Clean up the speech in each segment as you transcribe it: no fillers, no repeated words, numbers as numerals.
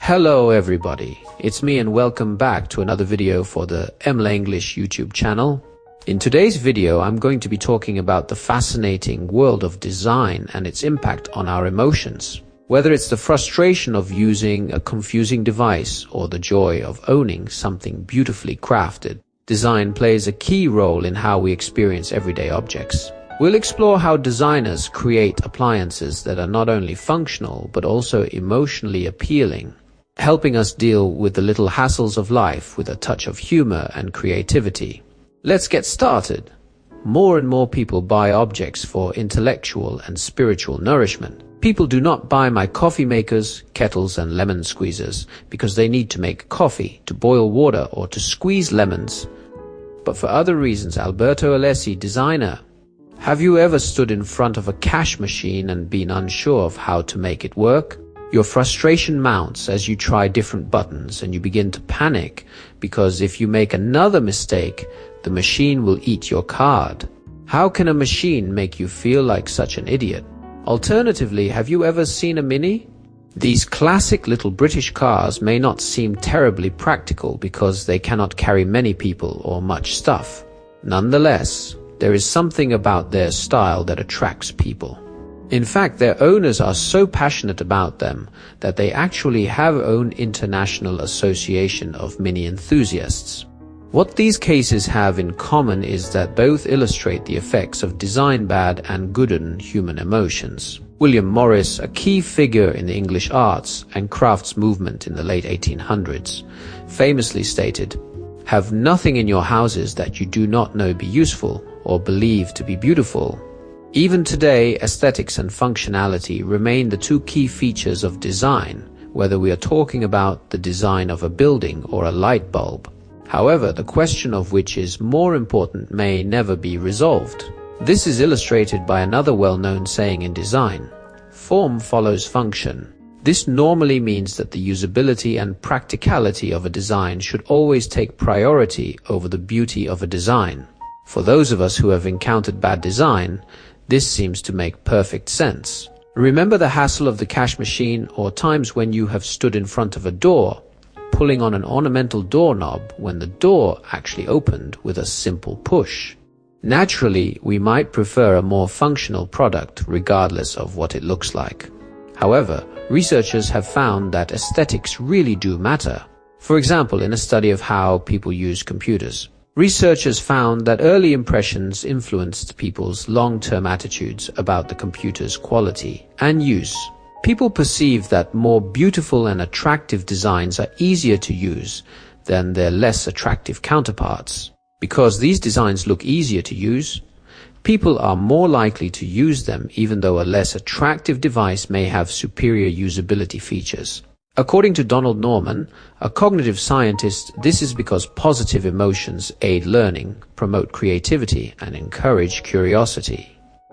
Hello everybody, it's me and welcome back to another video for the ML English YouTube channel. In today's video, I'm going to be talking about the fascinating world of design and its impact on our emotions. Whether it's the frustration of using a confusing device or the joy of owning something beautifully crafted, design plays a key role in how we experience everyday objects. We'll explore how designers create appliances that are not only functional but also emotionally appealing, helping us deal with the little hassles of life with a touch of humor and creativity. Let's get started. More and more people buy objects for intellectual and spiritual nourishment. People do not buy my coffee makers, kettles and lemon squeezers because they need to make coffee, to boil water or to squeeze lemons, but for other reasons. Alberto Alessi, designer. Have you ever stood in front of a cash machine and been unsure of how to make it work? Your frustration mounts as you try different buttons and you begin to panic because if you make another mistake, the machine will eat your card. How can a machine make you feel like such an idiot? Alternatively, have you ever seen a Mini? These classic little British cars may not seem terribly practical because they cannot carry many people or much stuff. Nonetheless, there is something about their style that attracts people. In fact, their owners are so passionate about them that they actually have own international association of Mini enthusiasts. What these cases have in common is that both illustrate the effects of design bad and good on human emotions. William Morris, a key figure in the English arts and crafts movement in the late 1800s, famously stated, "Have nothing in your houses that you do not know be useful or believe to be beautiful." Even today, aesthetics and functionality remain the two key features of design, whether we are talking about the design of a building or a light bulb. However, the question of which is more important may never be resolved. This is illustrated by another well-known saying in design: form follows function. This normally means that the usability and practicality of a design should always take priority over the beauty of a design. For those of us who have encountered bad design, this seems to make perfect sense. Remember the hassle of the cash machine or times when you have stood in front of a door, pulling on an ornamental doorknob when the door actually opened with a simple push. Naturally, we might prefer a more functional product regardless of what it looks like. However, researchers have found that aesthetics really do matter. For example, in a study of how people use computers, researchers found that early impressions influenced people's long-term attitudes about the computer's quality and use. People perceive that more beautiful and attractive designs are easier to use than their less attractive counterparts. Because these designs look easier to use, people are more likely to use them even though a less attractive device may have superior usability features. According to Donald Norman, a cognitive scientist, this is because positive emotions aid learning, promote creativity, and encourage curiosity.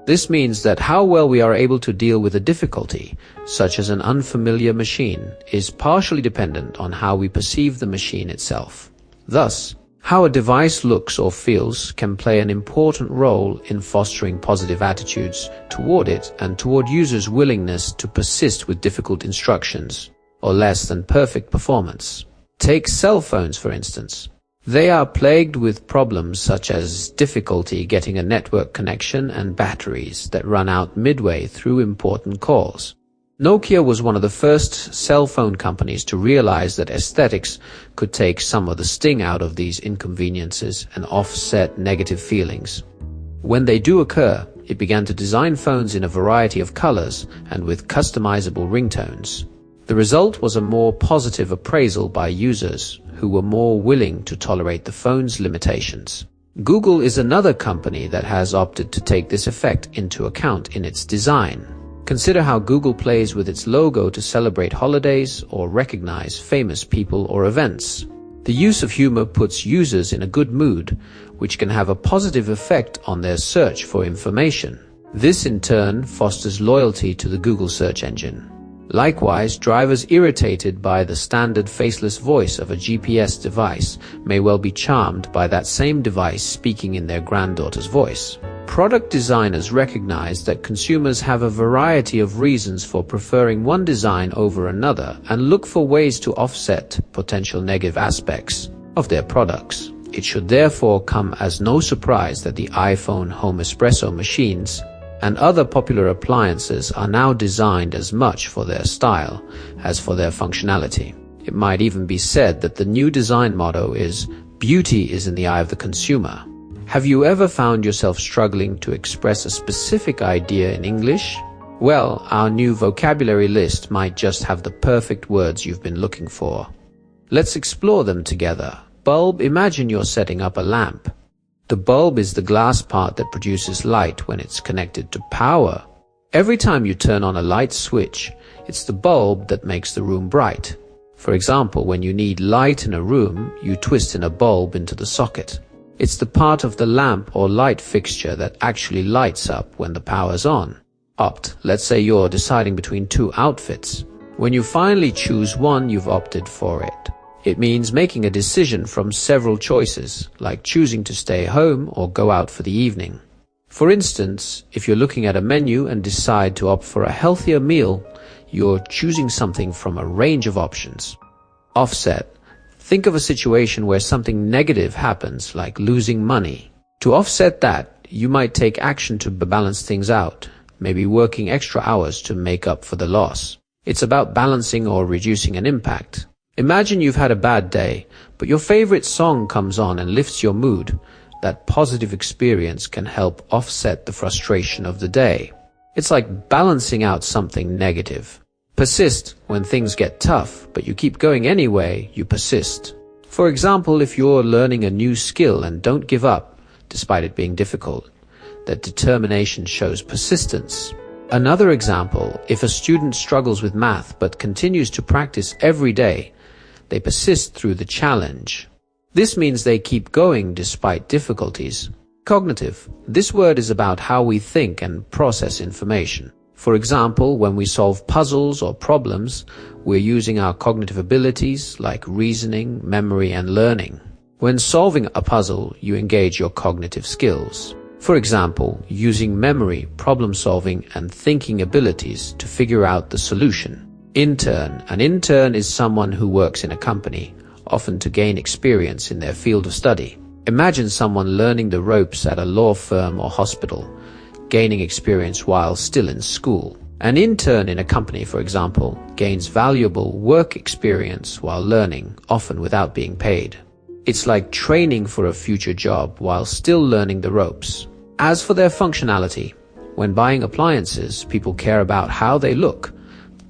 This means that how well we are able to deal with a difficulty, such as an unfamiliar machine, is partially dependent on how we perceive the machine itself. Thus, how a device looks or feels can play an important role in fostering positive attitudes toward it and toward users' willingness to persist with difficult instructions or less than perfect performance. Take cell phones, for instance. They are plagued with problems such as difficulty getting a network connection and batteries that run out midway through important calls. Nokia was one of the first cell phone companies to realize that aesthetics could take some of the sting out of these inconveniences and offset negative feelings. When they do occur, it began to design phones in a variety of colors and with customizable ringtones. The result was a more positive appraisal by users who were more willing to tolerate the phone's limitations. Google is another company that has opted to take this effect into account in its design. Consider how Google plays with its logo to celebrate holidays or recognize famous people or events. The use of humor puts users in a good mood, which can have a positive effect on their search for information. This in turn fosters loyalty to the Google search engine. Likewise, drivers irritated by the standard faceless voice of a GPS device may well be charmed by that same device speaking in their granddaughter's voice. Product designers recognize that consumers have a variety of reasons for preferring one design over another and look for ways to offset potential negative aspects of their products. It should therefore come as no surprise that the iPhone home espresso machines and other popular appliances are now designed as much for their style as for their functionality. It might even be said that the new design motto is "Beauty is in the eye of the consumer." Have you ever found yourself struggling to express a specific idea in English? Well, our new vocabulary list might just have the perfect words you've been looking for. Let's explore them together. Bulb. Imagine you're setting up a lamp. The bulb is the glass part that produces light when it's connected to power. Every time you turn on a light switch, it's the bulb that makes the room bright. For example, when you need light in a room, you twist in a bulb into the socket. It's the part of the lamp or light fixture that actually lights up when the power's on. Opt. Let's say you're deciding between two outfits. When you finally choose one, you've opted for it. It means making a decision from several choices, like choosing to stay home or go out for the evening. For instance, if you're looking at a menu and decide to opt for a healthier meal, you're choosing something from a range of options. Offset. Think of a situation where something negative happens, like losing money. To offset that, you might take action to balance things out, maybe working extra hours to make up for the loss. It's about balancing or reducing an impact. Imagine you've had a bad day, but your favorite song comes on and lifts your mood. That positive experience can help offset the frustration of the day. It's like balancing out something negative. Persist. When things get tough, but you keep going anyway, you persist. For example, if you're learning a new skill and don't give up, despite it being difficult, that determination shows persistence. Another example, if a student struggles with math but continues to practice every day, they persist through the challenge. This means they keep going despite difficulties. Cognitive. This word is about how we think and process information. For example, when we solve puzzles or problems, we're using our cognitive abilities like reasoning, memory, and learning. When solving a puzzle, you engage your cognitive skills. For example, using memory, problem solving, and thinking abilities to figure out the solution. Intern. An intern is someone who works in a company, often to gain experience in their field of study. Imagine someone learning the ropes at a law firm or hospital, gaining experience while still in school. An intern in a company, for example, gains valuable work experience while learning, often without being paid. It's like training for a future job while still learning the ropes. As for their functionality, when buying appliances, people care about how they look,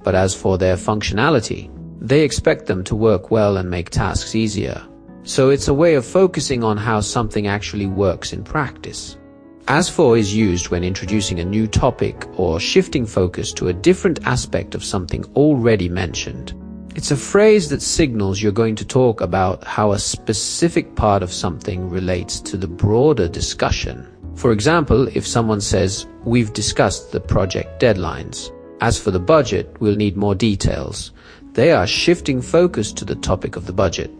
but as for their functionality, they expect them to work well and make tasks easier. So it's a way of focusing on how something actually works in practice. As for is used when introducing a new topic or shifting focus to a different aspect of something already mentioned. It's a phrase that signals you're going to talk about how a specific part of something relates to the broader discussion. For example, if someone says, "We've discussed the project deadlines. As for the budget, we'll need more details," they are shifting focus to the topic of the budget.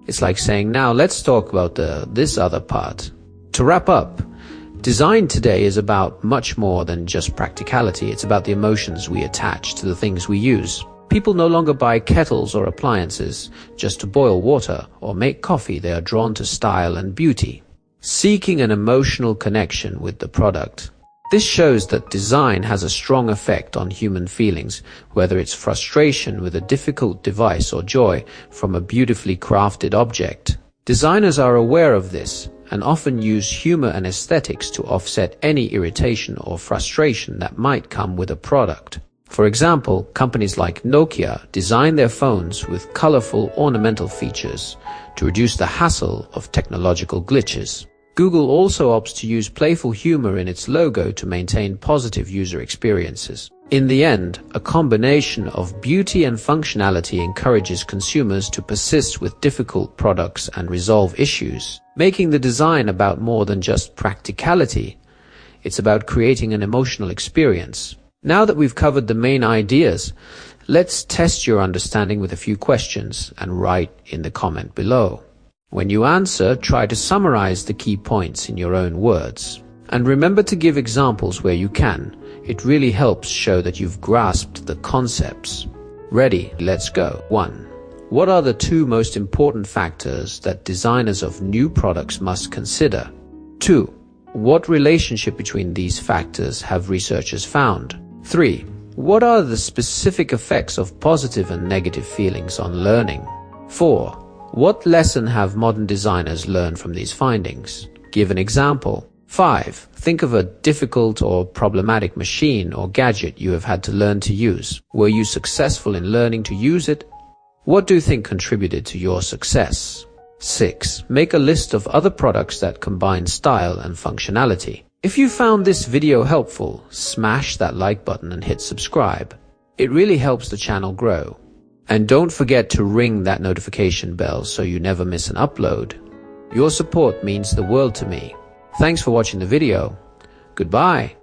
It's like saying, "Now let's talk about this other part." To wrap up, design today is about much more than just practicality. It's about the emotions we attach to the things we use. People no longer buy kettles or appliances just to boil water or make coffee. They are drawn to style and beauty, seeking an emotional connection with the product. This shows that design has a strong effect on human feelings, whether it's frustration with a difficult device or joy from a beautifully crafted object. Designers are aware of this and often use humor and aesthetics to offset any irritation or frustration that might come with a product. For example, companies like Nokia design their phones with colorful ornamental features to reduce the hassle of technological glitches. Google also opts to use playful humor in its logo to maintain positive user experiences. In the end, a combination of beauty and functionality encourages consumers to persist with difficult products and resolve issues, making the design about more than just practicality. It's about creating an emotional experience. Now that we've covered the main ideas, let's test your understanding with a few questions and write in the comment below. When you answer, try to summarize the key points in your own words. And remember to give examples where you can. It really helps show that you've grasped the concepts. Ready? Let's go. 1. What are the 2 most important factors that designers of new products must consider? 2. What relationship between these factors have researchers found? 3. What are the specific effects of positive and negative feelings on learning? 4. What lesson have modern designers learned from these findings? Give an example. 5. Think of a difficult or problematic machine or gadget you have had to learn to use. Were you successful in learning to use it? What do you think contributed to your success? 6. Make a list of other products that combine style and functionality. If you found this video helpful, smash that like button and hit subscribe. It really helps the channel grow. And don't forget to ring that notification bell so you never miss an upload. Your support means the world to me. Thanks for watching the video. Goodbye.